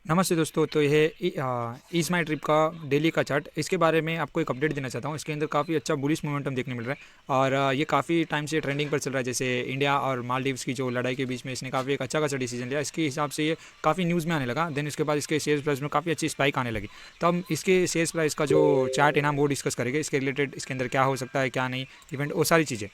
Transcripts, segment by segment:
नमस्ते दोस्तों। तो यह इज़ माई ट्रिप का डेली का चार्ट, इसके बारे में आपको एक अपडेट देना चाहता हूँ। इसके अंदर काफ़ी अच्छा बुलिश मोमेंटम देखने मिल रहा है और ये काफ़ी टाइम से ट्रेंडिंग पर चल रहा है। जैसे इंडिया और मालदीव्स की जो लड़ाई के बीच में इसने काफ़ी एक अच्छा खासा डिसीजन लिया, इसके हिसाब से ये काफ़ी न्यूज़ में आने लगा। देन इसके बाद इसके शेयर प्राइस में काफ़ी अच्छी स्पाइक आने लगी। तो हम इसके शेयर प्राइस का जो चार्ट है ना वो डिस्कस करेंगे, इसके रिलेटेड इसके अंदर क्या हो सकता है क्या नहीं, इवेंट वो सारी चीज़ें।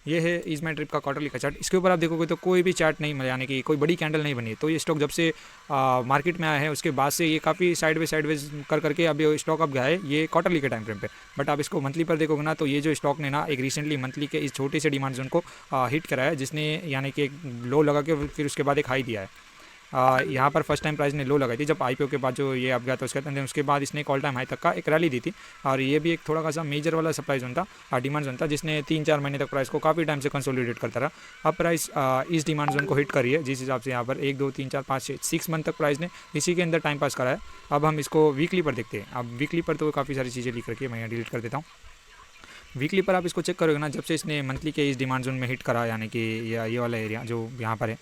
ये है इज़ माई ट्रिप का क्वार्टरली का चार्ट। इसके ऊपर आप देखोगे तो कोई भी चार्ट नहीं, यानी कि कोई बड़ी कैंडल नहीं बनी। तो ये स्टॉक जब से मार्केट में आया है उसके बाद से ये काफ़ी साइडवेज कर करके अब ये स्टॉक अब गया है ये क्वार्टरली के टाइम फ्रेम पे। बट आप इसको मंथली पर देखोगे ना तो ये जो स्टॉक ने ना एक रिसेंटली मंथली के इस छोटे से डिमांड जोन को हिट कराया, जिसने यानी कि एक लो लगा के फिर उसके बाद एक हाई दिया है। यहाँ पर फर्स्ट टाइम प्राइस ने लो लगाई थी जब आईपीओ के बाद जो ये अब गया था उसके बाद इसने एक ऑल टाइम हाई तक का एक रैली दी थी। और ये भी एक थोड़ा खासा मेजर वाला सप्लाई जोन था, डिमांड जोन था, जिसने 3-4 महीने तक प्राइस को काफ़ी टाइम से कंसोलिडेट करता रहा। अब प्राइस इस डिमांड जोन को हिट करी है, जिस हिसाब से यहाँ पर 1 2 3 4 5 6 मंथ तक प्राइस ने इसी के अंदर टाइम पास करा है। अब हम इसको वीकली पर देखते हैं। अब वीकली पर तो काफ़ी सारी चीज़ें लिख रखी है, मैं यहाँ डिलीट कर देता हूँ। वीकली पर आप इसको चेक करोगे ना, जब से इसने मंथली के इस डिमांड जोन में हिट करा, यानी कि ये वाला एरिया जो यहाँ पर है,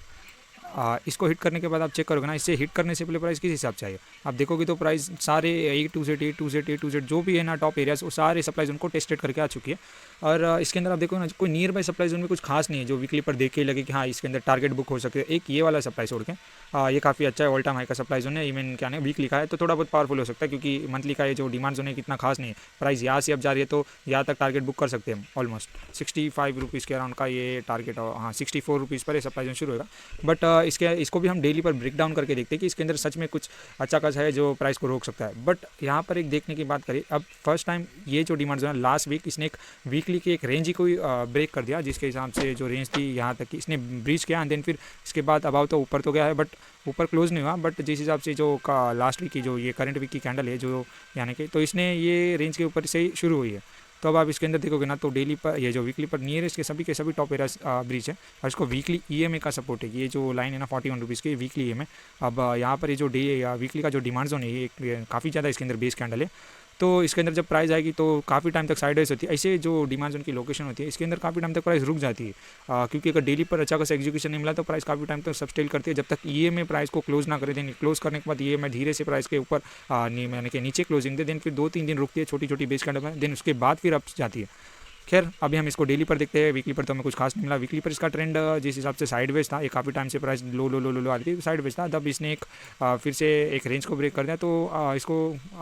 इसको हिट करने के बाद आप चेक करोगे ना, इससे हिट करने से पहले प्राइस किस हिसाब से आई है आप देखोगे तो प्राइस सारे A to Z जो भी है ना टॉप एरियाज, वो सारे सप्लाई जोन को टेस्टेड करके आ चुकी है। और इसके अंदर आप देखोगे ना कोई नियर बाई सप्लाई जोन में कुछ खास नहीं है जो वीकली पर देख के लगे कि हाँ इसके अंदर टारगेट बुक हो सकते हैं। एक ये वाला सप्लाई छोड़ के ये काफ़ी अच्छा है, ऑल टाइम हाई का सप्लाई जोन है। इवन क्या नहीं वीकली का है तो थोड़ा बहुत पावरफुल हो सकता है, क्योंकि मंथली का ये जो डिमांड जोन है कितना खास नहीं है। प्राइस यहाँ से अब जा रही है तो यहाँ तक टारगेट बुक कर सकते हैं हम ऑलमोस्ट 65 रुपीज़ के अराउंड का ये टारगेट। हाँ 64 रुपीज़ पर ये सप्लाई जोन शुरू होगा। बट इसको भी हम डेली पर ब्रेक डाउन करके देखते हैं कि इसके अंदर सच में कुछ अच्छा खासा है जो प्राइस को रोक सकता है। बट यहाँ पर एक देखने की बात करें, अब फर्स्ट टाइम ये जो डिमांड जोन है लास्ट वीक इसने एक वीकली की एक रेंज ही कोई ब्रेक कर दिया, जिसके हिसाब से जो रेंज थी यहाँ तक की इसने ब्रीच किया। एंड देन फिर इसके बाद अबाव तो ऊपर तो गया है बट ऊपर क्लोज नहीं हुआ। बट जिस हिसाब से जो का लास्ट वीक की जो ये करंट वीक की कैंडल है जो यानी कि, तो इसने ये रेंज के ऊपर से ही शुरू हुई है। तो अब आप इसके अंदर देखोगे ना तो डेली पर ये जो वीकली पर नियरेस्ट के सभी टॉप एरिया ब्रिज है और इसको वीकली ईएमए का सपोर्ट है। ये जो लाइन है ना 41 रुपीज़ की वीकली ईएमए। अब यहाँ पर ये जो वीकली का जो डिमांड जोन है ये काफ़ी ज़्यादा इसके अंदर बेस कैंडल है। तो इसके अंदर जब प्राइस आएगी तो काफ़ी टाइम तक साइडवेज होती है। ऐसे जो डिमांड जोन की लोकेशन होती है इसके अंदर काफ़ी टाइम तक प्राइस रुक जाती है, क्योंकि अगर डेली पर अच्छा खासा एग्जीक्यूशन नहीं मिला तो प्राइस काफ़ी टाइम तक सबस्टेल करती है जब तक ईएमए प्राइस को क्लोज ना करे। देन क्लोज करने के बाद ईएमए धीरे से प्राइस के ऊपर यानी कि नीचे क्लोजिंग दे, देन फिर 2-3 दिन रुकती है छोटी छोटी बेस कैंडल में, देन उसके बाद फिर अप जाती है। खैर अभी हम इसको डेली पर देखते हैं। वीकली पर तो हमें कुछ खास नहीं मिला। वीकली पर इसका ट्रेंड जिस हिसाब से साइडवेज था, ये काफ़ी टाइम से प्राइस लो आ रही थी, साइडवेज था। तब इसने एक फिर से एक रेंज को ब्रेक कर दिया, तो इसको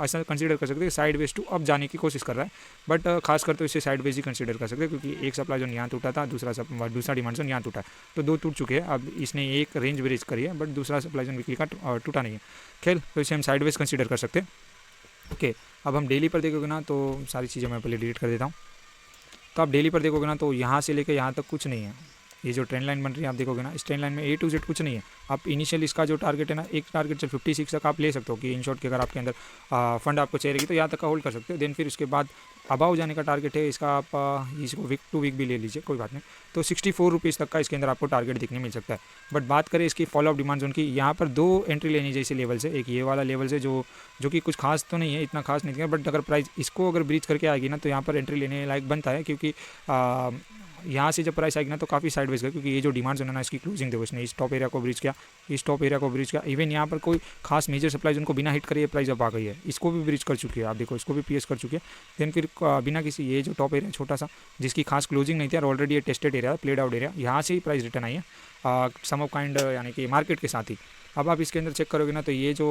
ऐसा कंसीडर कर सकते हैं साइडवेज टू अब जाने की कोशिश कर रहा है। बट खासकर तो इसे साइडवेज ही कंसीडर कर सकते हैं, क्योंकि एक सप्लाई जोन यहाँ टूटा था, दूसरा डिमांड जोन यहाँ टूटा, तो दो टूट चुके हैं। अब इसने एक रेंज ब्रेक करी है बट दूसरा सप्लाई जोन वीकली का टूटा नहीं है। खैर तो इसे हम साइडवेज कंसीडर कर सकते हैं। ओके, अब हम डेली पर देखोगे ना तो सारी चीज़ें मैं पहले डिलीट कर देता हूँ। तो आप डेली पर देखोगे ना तो यहाँ से लेकर यहाँ तक कुछ नहीं है। ये जो ट्रेंड लाइन बन रही है आप देखोगे ना, इस ट्रेंड लाइन में A to Z कुछ नहीं है। आप इनिशियल इसका जो टारगेट है ना, एक टारगेट से 56 तक आप ले सकते हो कि इन शॉर्ट के अगर आपके अंदर फंड आपको चाहिए तो यहाँ तक का होल्ड कर सकते हो। देन फिर उसके बाद अबाव जाने का टारगेट है इसका, आप इसको वीक टू वीक भी ले लीजिए, कोई बात नहीं। तो 64 रुपीज़ तक का इसके अंदर आपको टारगेट दिखने मिल सकता है। बट बात करें इसकी फॉलोअप डिमांड जोन की, यहाँ पर 2 एंट्री लेनी जैसे लेवल से, एक ये वाला लेवल से जो कि कुछ खास तो नहीं है, इतना खास नहीं है, बट अगर प्राइस इसको अगर ब्रीच करके आएगी ना तो यहाँ पर एंट्री लेने लायक बनता है, क्योंकि यहाँ से जब प्राइस आएगी ना तो काफ़ी साइडवेज गया, क्योंकि ये जो डिमांड जोन है ना इसकी क्लोजिंग देखो, इसने इस टॉप एरिया को ब्रीच किया, इस टॉप एरिया को ब्रीच किया। इवन यहाँ पर कोई खास मेजर सप्लाई जोन को बिना हिट करे प्राइस अब आ गई है, इसको भी ब्रीच कर चुकी है। आप देखो इसको भी पीएस कर चुकी है। देन फिर बिना किसी ये जो टॉप एरिया छोटा सा जिसकी खास क्लोजिंग नहीं थी और ऑलरेडी ये tested area played out area, यहाँ से ही प्राइस रिटर्न आई है सम ऑफ काइंड यानी कि मार्केट के साथ ही। अब आप इसके अंदर चेक करोगे ना तो ये जो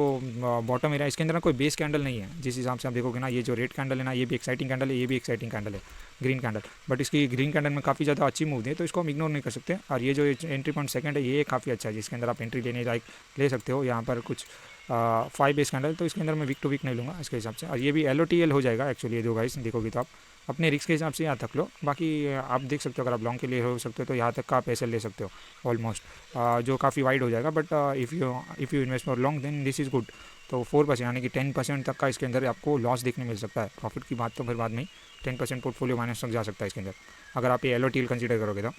बॉटम एरिया इसके अंदर कोई बेस कैंडल नहीं है, जिस हिसाब से आप देखोगे ना, ये जो रेड कैंडल है ना ये भी एक्साइटिंग कैंडल है, ये भी एक्साइटिंग कैंडल है ग्रीन कैंडल, बट इसकी ग्रीन कैंडल में काफ़ी ज़्यादा अच्छी मूव दी है तो इसको हम इग्नोर नहीं कर सकते। और ये जो एंट्री पॉइंट सेकंड है ये काफ़ी अच्छा है, जिसके अंदर आप एंट्री लेने लायक ले सकते हो। यहाँ पर कुछ 5 बेस कैंडल, तो इसके अंदर मैं वीक टू वीक नहीं लूँगा इसके हिसाब से। और ये भी LOTL हो जाएगा एक्चुअली, ये दो गाइस देखोगे तो आप अपने रिस्क के हिसाब से यहाँ तक लो। बाकी आप देख सकते हो अगर आप लॉन्ग के लिए हो सकते हो तो यहाँ तक का आप ऐसे ले सकते हो ऑलमोस्ट, जो काफ़ी वाइड हो जाएगा। But if you invest for long then this is good. तो 4% यानी कि 10% तक का इसके अंदर आपको लॉस देखने मिल सकता है। प्रॉफिट की बात तो फिर बाद में 10% पोर्टफोलियो माइनस तक जा सकता है इसके अंदर, अगर आप ये LOTL कंसीडर करोगे तो।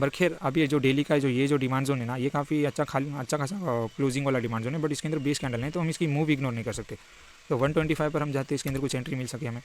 पर खैर अब ये जो डेली का ये जो डिमांड जोन है ना, ये काफ़ी अच्छा खासा क्लोजिंग वाला डिमांड जोन है, बट इसके अंदर बेस कैंडल नहीं, तो हम इसकी मूव इग्नोर नहीं कर सकते। तो 125 पर हम जाते हैं, इसके अंदर कुछ एंट्री मिल सके हमें।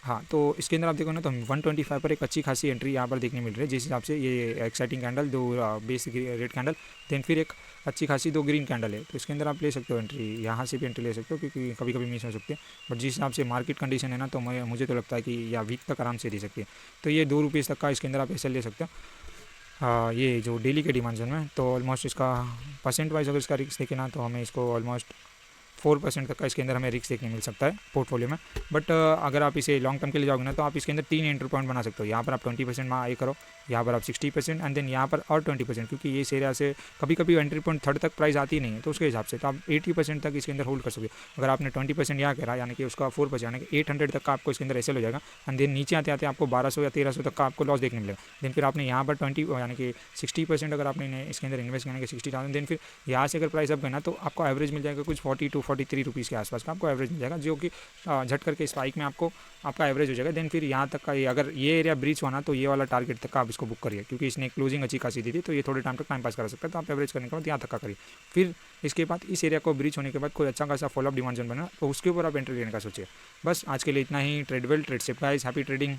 हाँ, तो इसके अंदर आप देखो ना तो 125 पर एक अच्छी खासी एंट्री यहाँ पर देखने मिल रही है, जिस हिसाब से ये एक्साइटिंग कैंडल, दो बेस रेड कैंडल, देन फिर एक अच्छी खासी दो ग्रीन कैंडल है। तो इसके अंदर आप ले सकते हो एंट्री, यहाँ से भी एंट्री ले सकते हो क्योंकि कभी कभी मिस हो सकती है। बट जिस हिसाब से मार्केट कंडीशन है ना, तो मुझे तो लगता है कि या वीक तक आराम से दे सकती है। तो ये ₹2 तक का इसके अंदर आप ऐसे ले सकते हो। ये जो डेली के डिमांड जोन में, तो ऑलमोस्ट इसका परसेंट वाइज अगर इसका रिस्क देखे ना, तो हमें इसको ऑलमोस्ट 4% तक का इसके अंदर हमें रिस्क देखने मिल सकता है पोर्टफोलियो में। बट अगर आप इसे लॉन्ग टर्म के लिए जाओगे ना, तो आप इसके अंदर 3 एंट्री पॉइंट बना सकते हो। यहाँ पर आप 20% में ये करो, यहाँ पर आप 60% एंड देन यहाँ पर और 20%, क्योंकि ये एरिया से कभी कभी एंट्री पॉइंट थर्ड तक प्राइस आती नहीं है, तो उसके हिसाब से तो आप 80% तक इसके अंदर होल्ड कर सकते हो। अगर आपने 20% यहाँ करा, यानी कि उसका 4% यानी कि 800 तक का आपको इसके अंदर एसेल हो जाएगा। एंड देन नीचे आते आते आपको 1200 या 1300 तक का आपको लॉस देखने मिलेगा। देन फिर आपने यहाँ पर 20 यानी कि 60% अगर आपने इसके अंदर इन्वेस्ट करने के 60,000, देन फिर यहाँ से अगर प्राइस अप करना, तो आपको एवरेज मिल जाएगा कुछ 40 to 43 रुपीज़ के आसपास का आपको एवरेज मिल जाएगा, जो कि झट करके स्पाइक में आपको आपका एवरेज हो जाएगा। देन फिर यहाँ तक का ये अगर ये एरिया ब्रीच होना, तो ये वाला टारगेट तक का आप इसको बुक करिए, क्योंकि इसने क्लोजिंग अच्छी खासी दी थी, तो ये थोड़े टाइम तक टाइम पास कर सकता है। तो आप एवरेज करने के बाद यहाँ तक का करिए। फिर इसके बाद इस एरिया को ब्रीच होने के बाद कोई अच्छा खासा फॉलोअप डिमांड जोन बना, तो उसके ऊपर आप एंट्री लेने का सोचिए। बस आज के लिए इतना ही। Trade well, trade safe guys, happy trading.